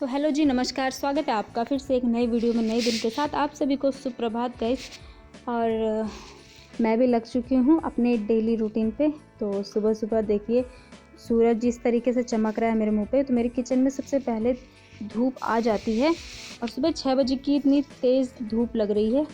तो हेलो जी, नमस्कार। स्वागत है आपका फिर से एक नई वीडियो में नए दिन के साथ। आप सभी को सुप्रभात गाइस। और मैं भी लग चुकी हूँ अपने डेली रूटीन पे। तो सुबह सुबह देखिए सूरज जिस तरीके से चमक रहा है मेरे मुंह पे, तो मेरे किचन में सबसे पहले धूप आ जाती है। और सुबह 6 बजे की इतनी तेज़ धूप लग रही है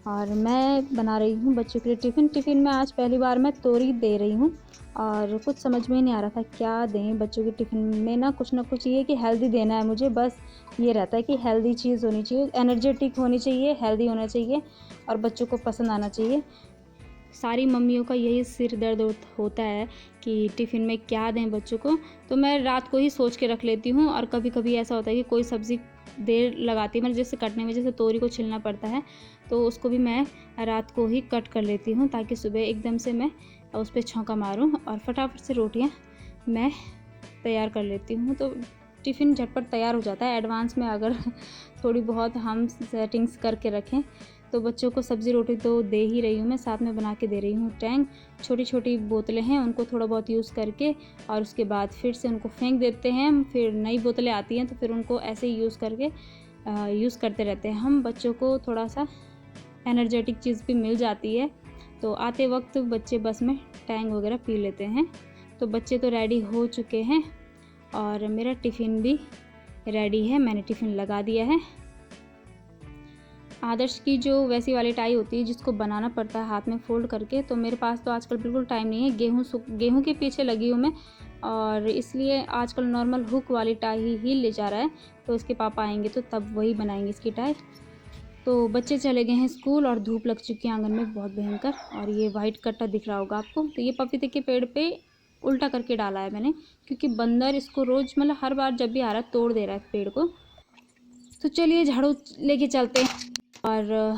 और मैं बना रही हूँ बच्चों के लिए टिफ़िन में आज पहली बार मैं तोरी दे रही हूँ। और कुछ समझ में ही नहीं आ रहा था क्या दें बच्चों के टिफ़िन में। ना कुछ ये कि हेल्दी देना है मुझे, बस ये रहता है कि हेल्दी चीज़ होनी चाहिए, एनर्जेटिक होनी चाहिए, हेल्दी होना चाहिए और बच्चों को पसंद आना चाहिए। सारी मम्मियों का यही सिर दर्द होता है कि टिफ़िन में क्या दें बच्चों को। तो मैं रात को ही सोच के रख लेती हूँ और कभी कभी ऐसा होता है कि कोई सब्ज़ी देर लगाती है, मतलब जैसे कटने में, जैसे तोरी को छिलना पड़ता है तो उसको भी मैं रात को ही कट कर लेती हूँ ताकि सुबह एकदम से मैं उस पर छौंका मारूँ और फटाफट से रोटियाँ मैं तैयार कर लेती हूँ। तो टिफ़िन झटपट तैयार हो जाता है एडवांस में अगर थोड़ी बहुत हम सेटिंग्स करके रखें। तो बच्चों को सब्ज़ी रोटी तो दे ही रही हूँ मैं, साथ में बना के दे रही हूँ टैंग। छोटी छोटी बोतलें हैं, उनको थोड़ा बहुत यूज़ करके और उसके बाद फिर से उनको फेंक देते हैं। फिर नई बोतलें आती हैं तो फिर उनको ऐसे ही यूज़ करके यूज़ करते रहते हैं हम। बच्चों को थोड़ा सा एनर्जेटिक चीज़ भी मिल जाती है। तो आते वक्त बच्चे बस में टैंग वगैरह पी लेते हैं। तो बच्चे तो रेडी हो चुके हैं और मेरा टिफ़िन भी रेडी है, मैंने टिफ़िन लगा दिया है। आदर्श की जो वैसी वाली टाई होती है जिसको बनाना पड़ता है हाथ में फ़ोल्ड करके, तो मेरे पास तो आजकल बिल्कुल टाइम नहीं है। गेहूँ के पीछे लगी हूँ मैं और इसलिए आजकल नॉर्मल हुक वाली टाई ही ले जा रहा है। तो इसके पापा आएंगे तो तब वही बनाएंगे इसकी टाई। तो बच्चे चले गए हैं स्कूल और धूप लग चुकी है आंगन में बहुत भयंकर। और ये वाइट कट्टा दिख रहा होगा आपको, तो ये पपीते के पेड़ पे उल्टा करके डाला है मैंने, क्योंकि बंदर इसको रोज़, मतलब हर बार जब भी आ रहा है तोड़ दे रहा है पेड़ को। तो चलिए झाड़ू लेके चलते हैं और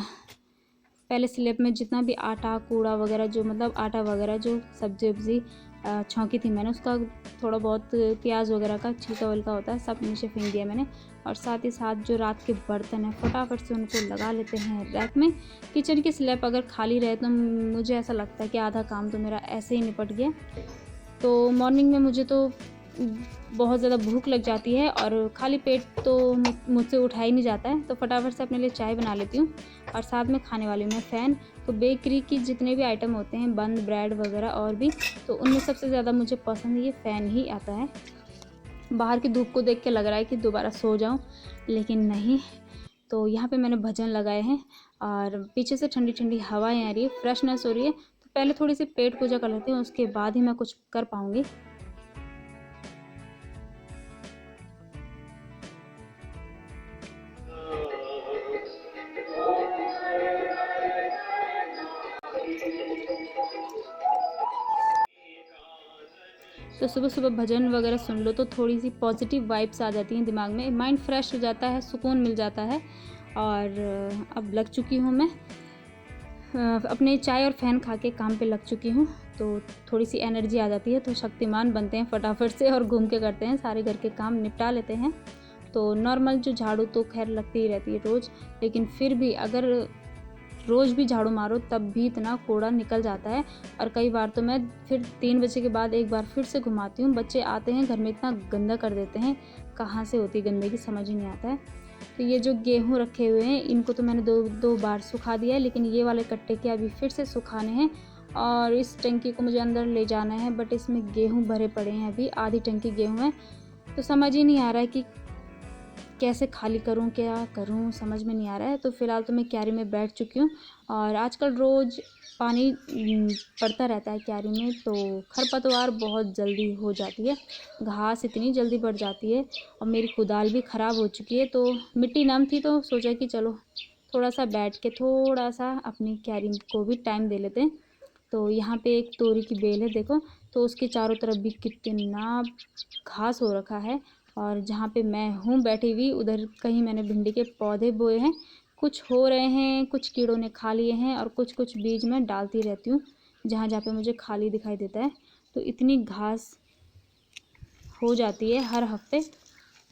पहले स्लैब में जितना भी आटा कूड़ा वगैरह, जो मतलब आटा वगैरह जो सब्जी छौंकी थी मैंने, उसका थोड़ा बहुत प्याज वगैरह का छिलका विलका होता है सब नीचे फेंक दिया मैंने। और साथ ही साथ जो रात के बर्तन हैं फटाफट से उनको लगा लेते हैं रैक में। किचन की स्लैब अगर खाली रहे तो मुझे ऐसा लगता है कि आधा काम तो मेरा ऐसे ही निपट गया। तो मॉर्निंग में मुझे तो बहुत ज़्यादा भूख लग जाती है और खाली पेट तो मुझसे उठा ही नहीं जाता है। तो फटाफट से अपने लिए चाय बना लेती हूँ और साथ में खाने वाली मैं फ़ैन। तो बेकरी की जितने भी आइटम होते हैं, बंद ब्रेड वगैरह और भी, तो उनमें सबसे ज़्यादा मुझे पसंद ये फ़ैन ही आता है। बाहर की धूप को देख के लग रहा है कि दोबारा सो जाऊँ, लेकिन नहीं। तो यहाँ पे मैंने भजन लगाए हैं और पीछे से ठंडी ठंडी हवाएं आ रही है, फ्रेशनेस हो रही है। तो पहले थोड़ी सी पेट पूजा कर लेती हूँ, उसके बाद ही मैं कुछ कर पाऊँगी। तो सुबह सुबह भजन वगैरह सुन लो तो थोड़ी सी पॉजिटिव वाइब्स आ जाती हैं दिमाग में, माइंड फ्रेश हो जाता है, सुकून मिल जाता है। और अब लग चुकी हूँ मैं अपने चाय और फ़ैन खा के काम पे लग चुकी हूँ। तो थोड़ी सी एनर्जी आ जाती है तो शक्तिमान बनते हैं फटाफट से और घूम के करते हैं, सारे घर के काम निपटा लेते हैं। तो नॉर्मल जो झाड़ू तो खैर लगती ही रहती है रोज़, लेकिन फिर भी अगर रोज़ भी झाड़ू मारो तब भी इतना कूड़ा निकल जाता है। और कई बार तो मैं फिर 3 बजे के बाद एक बार फिर से घुमाती हूँ। बच्चे आते हैं घर में इतना गंदा कर देते हैं, कहाँ से होती गंदगी समझ ही नहीं आता है। तो ये जो गेहूँ रखे हुए हैं इनको तो मैंने दो बार सुखा दिया है, लेकिन ये वाले कट्टे के अभी फिर से सुखाने हैं। और इस टंकी को मुझे अंदर ले जाना है, बट इसमें गेहूँ भरे पड़े हैं, अभी आधी टंकी गेहूँ है। तो समझ ही नहीं आ रहा है कि कैसे खाली करूं, क्या करूं, समझ में नहीं आ रहा है। तो फ़िलहाल तो मैं क्यारी में बैठ चुकी हूं और आजकल रोज़ पानी पड़ता रहता है क्यारी में, तो खरपतवार बहुत जल्दी हो जाती है, घास इतनी जल्दी बढ़ जाती है। और मेरी कुदाल भी ख़राब हो चुकी है, तो मिट्टी नम थी तो सोचा कि चलो थोड़ा सा बैठ के थोड़ा सा अपनी क्यारी को भी टाइम दे लेते हैं। तो यहाँ पे एक तोरी की बेल है देखो, तो उसके चारों तरफ भी कितना घास हो रखा है। और जहाँ पे मैं हूँ बैठी हुई उधर कहीं मैंने भिंडी के पौधे बोए हैं, कुछ हो रहे हैं, कुछ कीड़ों ने खा लिए हैं और कुछ कुछ बीज मैं डालती रहती हूँ जहाँ जहाँ पे मुझे खाली दिखाई देता है। तो इतनी घास हो जाती है हर हफ्ते।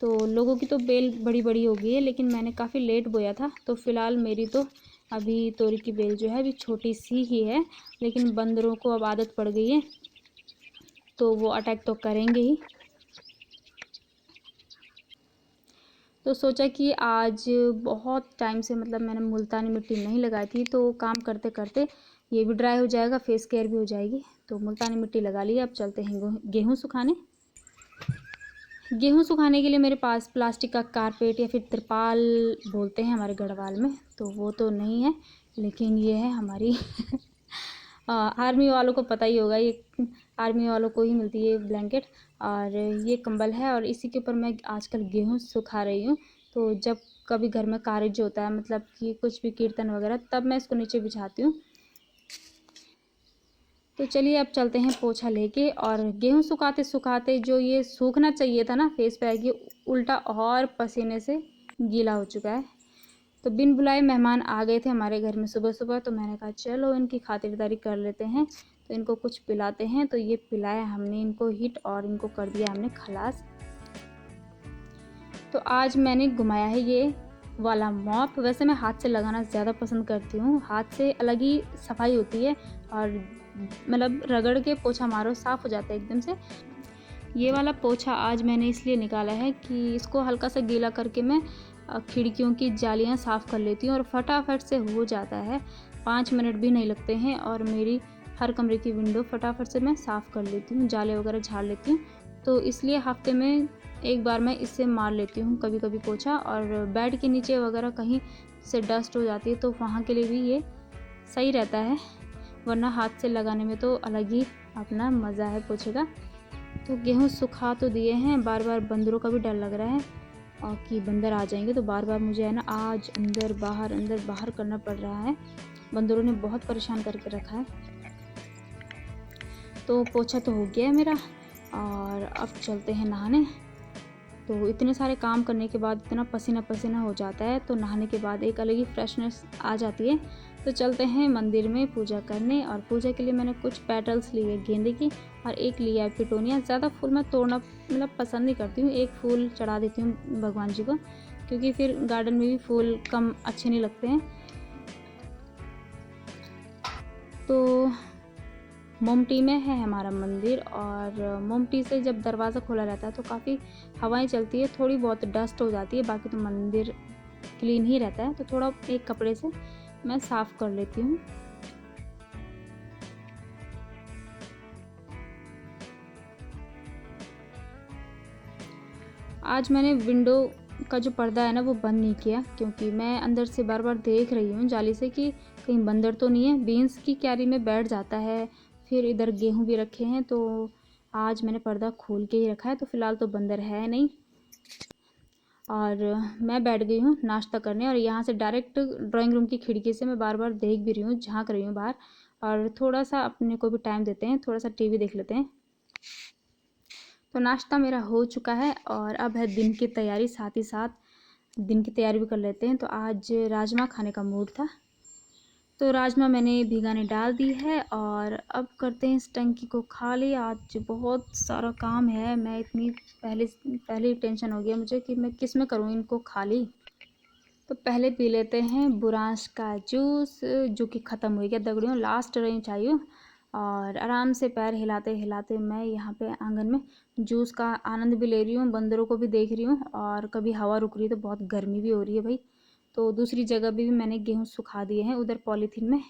तो लोगों की तो बेल बड़ी बड़ी हो गई है, लेकिन मैंने काफ़ी लेट बोया था, तो फ़िलहाल मेरी तो अभी तोरी की बेल जो है अभी छोटी सी ही है। लेकिन बंदरों को अब आदत पड़ गई है तो वो अटैक तो करेंगे ही। तो सोचा कि आज बहुत टाइम से मतलब मैंने मुल्तानी मिट्टी नहीं लगाई थी, तो काम करते करते ये भी ड्राई हो जाएगा, फेस केयर भी हो जाएगी। तो मुल्तानी मिट्टी लगा ली। अब चलते हैं गेहूँ सुखाने। गेहूँ सुखाने के लिए मेरे पास प्लास्टिक का कारपेट या फिर तिरपाल बोलते हैं हमारे गढ़वाल में, तो वो तो नहीं है, लेकिन ये है हमारी आर्मी वालों को पता ही होगा, ये आर्मी वालों को ही मिलती है ब्लैंकेट। और ये कंबल है और इसी के ऊपर मैं आजकल गेहूँ सुखा रही हूँ। तो जब कभी घर में कार्य होता है, मतलब कि कुछ भी कीर्तन वगैरह, तब मैं इसको नीचे बिछाती हूँ। तो चलिए अब चलते हैं पोछा लेके। और गेहूँ सुखाते सुखाते जो ये सूखना चाहिए था ना फेस पे, ये उल्टा और पसीने से गीला हो चुका है। तो बिन बुलाए मेहमान आ गए थे हमारे घर में सुबह सुबह, तो मैंने कहा चलो इनकी खातिरदारी कर लेते हैं, तो इनको कुछ पिलाते हैं। तो ये पिलाया हमने इनको हिट और इनको कर दिया हमने खलास। तो आज मैंने घुमाया है ये वाला मॉप। वैसे मैं हाथ से लगाना ज़्यादा पसंद करती हूँ, हाथ से अलग ही सफाई होती है और मतलब रगड़ के पोछा मारो साफ़ हो जाता है एकदम से। ये वाला पोछा आज मैंने इसलिए निकाला है कि इसको हल्का सा गीला करके मैं खिड़कियों की जालियाँ साफ़ कर लेती हूँ और फटाफट से हो जाता है, 5 मिनट भी नहीं लगते हैं। और मेरी हर कमरे की विंडो फटाफट से मैं साफ़ कर लेती हूँ, जाले वगैरह झाड़ लेती हूँ। तो इसलिए हफ्ते में एक बार मैं इससे मार लेती हूँ कभी कभी पोछा। और बेड के नीचे वगैरह कहीं से डस्ट हो जाती है तो वहाँ के लिए भी ये सही रहता है, वरना हाथ से लगाने में तो अलग ही अपना मज़ा है पोछे का। तो गेहूँ सुखा तो दिए हैं, बार बार बंदरों का भी डर लग रहा है और कि बंदर आ जाएंगे, तो बार बार मुझे है ना आज अंदर बाहर करना पड़ रहा है। बंदरों ने बहुत परेशान करके रखा है। तो पोछा तो हो गया है मेरा और अब चलते हैं नहाने। तो इतने सारे काम करने के बाद इतना पसीना पसीना हो जाता है, तो नहाने के बाद एक अलग ही फ्रेशनेस आ जाती है। तो चलते हैं मंदिर में पूजा करने। और पूजा के लिए मैंने कुछ पेटल्स लिए गेंदे की और एक लिया है पिटोनिया। ज़्यादा फूल मैं तोड़ना मतलब पसंद नहीं करती हूँ, एक फूल चढ़ा देती हूँ भगवान जी को, क्योंकि फिर गार्डन में भी फूल कम अच्छे नहीं लगते हैं। तो मोमटी में है हमारा मंदिर और मोमटी से जब दरवाज़ा खुला रहता है तो काफ़ी हवाएं चलती है, थोड़ी बहुत डस्ट हो जाती है, बाकी तो मंदिर क्लीन ही रहता है। तो थोड़ा एक कपड़े से मैं साफ़ कर लेती हूँ। आज मैंने विंडो का जो पर्दा है ना वो बंद नहीं किया, क्योंकि मैं अंदर से बार बार देख रही हूँ जाली से कि कहीं बंदर तो नहीं है। बीन्स की क्यारी में बैठ जाता है, फिर इधर गेहूँ भी रखे हैं, तो आज मैंने पर्दा खोल के ही रखा है। तो फ़िलहाल तो बंदर है नहीं। और मैं बैठ गई हूँ नाश्ता करने और यहाँ से डायरेक्ट ड्राइंग रूम की खिड़की से मैं बार बार देख भी रही हूँ, झांक रही हूँ बाहर। और थोड़ा सा अपने को भी टाइम देते हैं, थोड़ा सा टीवी देख लेते हैं। तो नाश्ता मेरा हो चुका है और अब है दिन की तैयारी, साथ ही साथ दिन की तैयारी भी कर लेते हैं। तो आज राजमा खाने का मूड था, तो राजमा मैंने भिगाने डाल दी है और अब करते हैं इस टंकी को खाली। आज बहुत सारा काम है, मैं इतनी पहले टेंशन हो गया मुझे कि मैं किस में करूँ इनको खाली। तो पहले पी लेते हैं बुरांश का जूस, जो कि ख़त्म हो गया दगड़ियों, लास्ट रही चाहिए। और आराम से पैर हिलाते हिलाते मैं यहाँ पे आंगन में जूस का आनंद भी ले रही हूँ, बंदरों को भी देख रही हूँ और कभी हवा रुक रही है तो बहुत गर्मी भी हो रही है भाई। तो दूसरी जगह भी मैंने गेहूँ सुखा दिए हैं उधर पॉलीथीन में।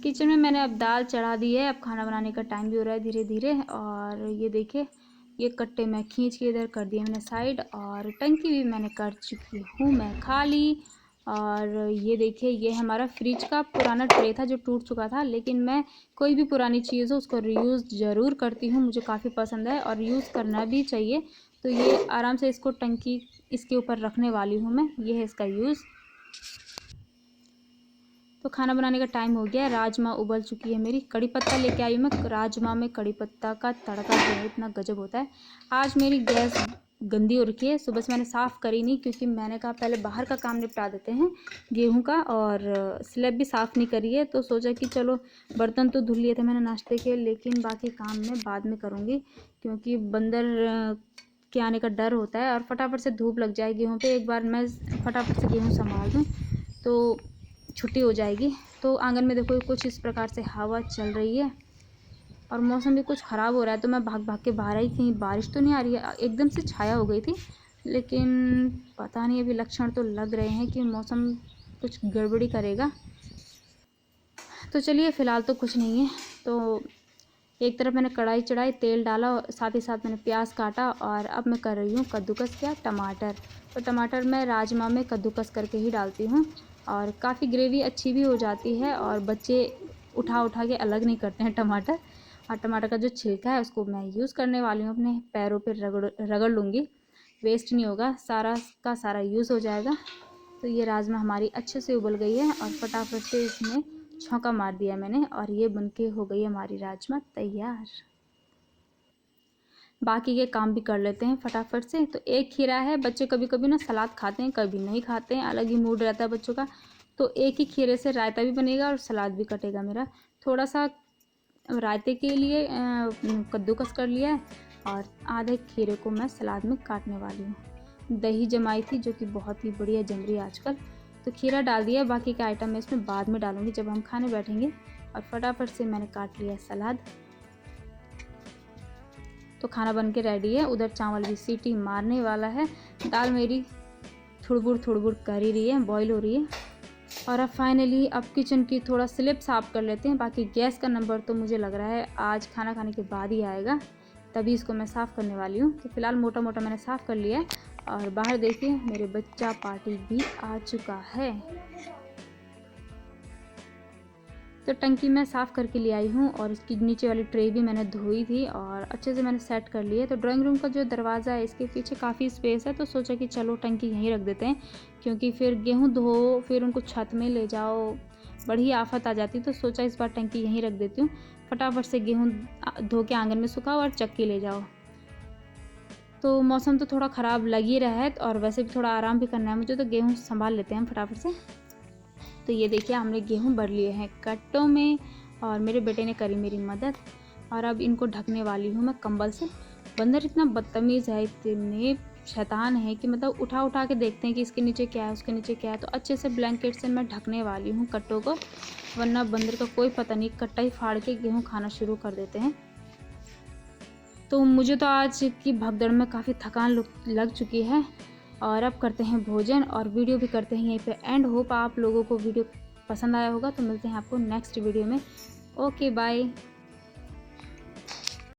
किचन में मैंने अब दाल चढ़ा दी है, अब खाना बनाने का टाइम भी हो रहा है धीरे धीरे। और ये देखिए ये कट्टे मैं खींच के इधर कर दिए मैंने साइड, और टंकी भी मैंने कर चुकी हूँ मैं खाली। और ये देखिए ये हमारा फ्रिज का पुराना ट्रे था जो टूट चुका था, लेकिन मैं कोई भी पुरानी चीज़ हो उसको रीयूज़ ज़रूर करती हूँ, मुझे काफ़ी पसंद है और यूज़ करना भी चाहिए। तो ये आराम से इसको टंकी इसके ऊपर रखने वाली हूँ मैं, ये है इसका यूज़। तो खाना बनाने का टाइम हो गया, राजमा उबल चुकी है मेरी। कड़ी पत्ता लेके आई हूँ मैं, राजमा में कड़ी पत्ता का तड़का जो है इतना गजब होता है। आज मेरी गैस गंदी हो रखी है, सुबह से मैंने साफ़ करी नहीं क्योंकि मैंने कहा पहले बाहर का काम निपटा देते हैं गेहूं का, और स्लैब भी साफ़ नहीं करी है। तो सोचा कि चलो बर्तन तो धुल लिए थे मैंने नाश्ते के, लेकिन बाकी काम मैं बाद में करूँगी क्योंकि बंदर के आने का डर होता है और फटाफट से धूप लग जाए गेहूँ पे। एक बार मैं फटाफट से गेहूँ संभाल दूँ तो छुट्टी हो जाएगी। तो आंगन में देखो कुछ इस प्रकार से हवा चल रही है और मौसम भी कुछ ख़राब हो रहा है, तो मैं भाग भाग के बाहर आई। कहीं बारिश तो नहीं आ रही है, एकदम से छाया हो गई थी, लेकिन पता नहीं, अभी लक्षण तो लग रहे हैं कि मौसम कुछ गड़बड़ी करेगा। तो चलिए, फ़िलहाल तो कुछ नहीं है। तो एक तरफ मैंने कढ़ाई चढ़ाई, तेल डाला, और साथ ही साथ मैंने प्याज काटा, और अब मैं कर रही हूँ कद्दूकस क्या, टमाटर। तो टमाटर मैं राजमा में कद्दूकस करके ही डालती हूँ, और काफ़ी ग्रेवी अच्छी भी हो जाती है, और बच्चे उठा उठा के अलग नहीं करते हैं टमाटर। और टमाटर का जो छिलका है उसको मैं यूज़ करने वाली हूँ, अपने पैरों पर रगड़ लूँगी, वेस्ट नहीं होगा, सारा का सारा यूज़ हो जाएगा। तो ये राजमा हमारी अच्छे से उबल गई है, और फटाफट से इसमें छौंका मार दिया मैंने, और ये बनके हो गई हमारी राजमा तैयार। बाकी के काम भी कर लेते हैं फटाफट से। तो एक खीरा है, बच्चे कभी कभी ना सलाद खाते हैं, कभी नहीं खाते हैं, अलग ही मूड रहता है बच्चों का। तो एक ही खीरे से रायता भी बनेगा और सलाद भी कटेगा मेरा। थोड़ा सा रायते के लिए कद्दूकस कर लिया है, और आधे खीरे को मैं सलाद में काटने वाली हूँ। दही जमाई थी जो कि बहुत ही बढ़िया जम रही है आजकल। तो खीरा डाल दिया, बाकी का आइटम मैं इसमें बाद में डालूंगी जब हम खाने बैठेंगे। और फटाफट से मैंने काट लिया सलाद। तो खाना बन के रेडी है, उधर चावल भी सीटी मारने वाला है, दाल मेरी थुड़बुड़ कर ही रही है, बॉईल हो रही है। और अब फाइनली अब किचन की थोड़ा स्लिप साफ़ कर लेते हैं। बाकी गैस का नंबर तो मुझे लग रहा है आज खाना खाने के बाद ही आएगा, तभी इसको मैं साफ़ करने वाली हूँ। तो फिलहाल मोटा मोटा मैंने साफ़ कर लिया है। और बाहर देखिए मेरे बच्चा पार्टी भी आ चुका है। तो टंकी मैं साफ़ करके ले आई हूँ, और इसकी नीचे वाली ट्रे भी मैंने धोई थी और अच्छे से मैंने सेट कर लिया। तो ड्राइंग रूम का जो दरवाज़ा है इसके पीछे काफ़ी स्पेस है, तो सोचा कि चलो टंकी यहीं रख देते हैं, क्योंकि फिर गेहूँ धो फिर उनको छत में ले जाओ, बड़ी आफत आ जाती। तो सोचा इस बार टंकी यहीं रख देती हूँ, फटाफट से गेहूँ धो के आंगन में सुखाओ और चक्की ले जाओ। तो मौसम तो थोड़ा ख़राब लग ही रहा है, और वैसे भी थोड़ा आराम भी करना है मुझे, तो गेहूँ संभाल लेते हैं हम फटाफट से। तो ये देखिए हमने गेहूँ भर लिए हैं कट्टों में, और मेरे बेटे ने करी मेरी मदद। और अब इनको ढकने वाली हूँ मैं कंबल से। बंदर इतना बदतमीज़ है, इतने शैतान है कि मतलब उठा उठा के देखते हैं कि इसके नीचे क्या है, उसके नीचे क्या है। तो अच्छे से ब्लैंकेट से मैं ढकने वाली हूँ कट्टों को, वरना बंदर का कोई पता नहीं, कट्टा ही फाड़ के गेहूँ खाना शुरू कर देते हैं। तो मुझे तो आज की भगदड़ में काफ़ी थकान लग चुकी है, और अब करते हैं भोजन, और वीडियो भी करते हैं यहीं पे एंड। होप आप लोगों को वीडियो पसंद आया होगा। तो मिलते हैं आपको नेक्स्ट वीडियो में। Okay bye.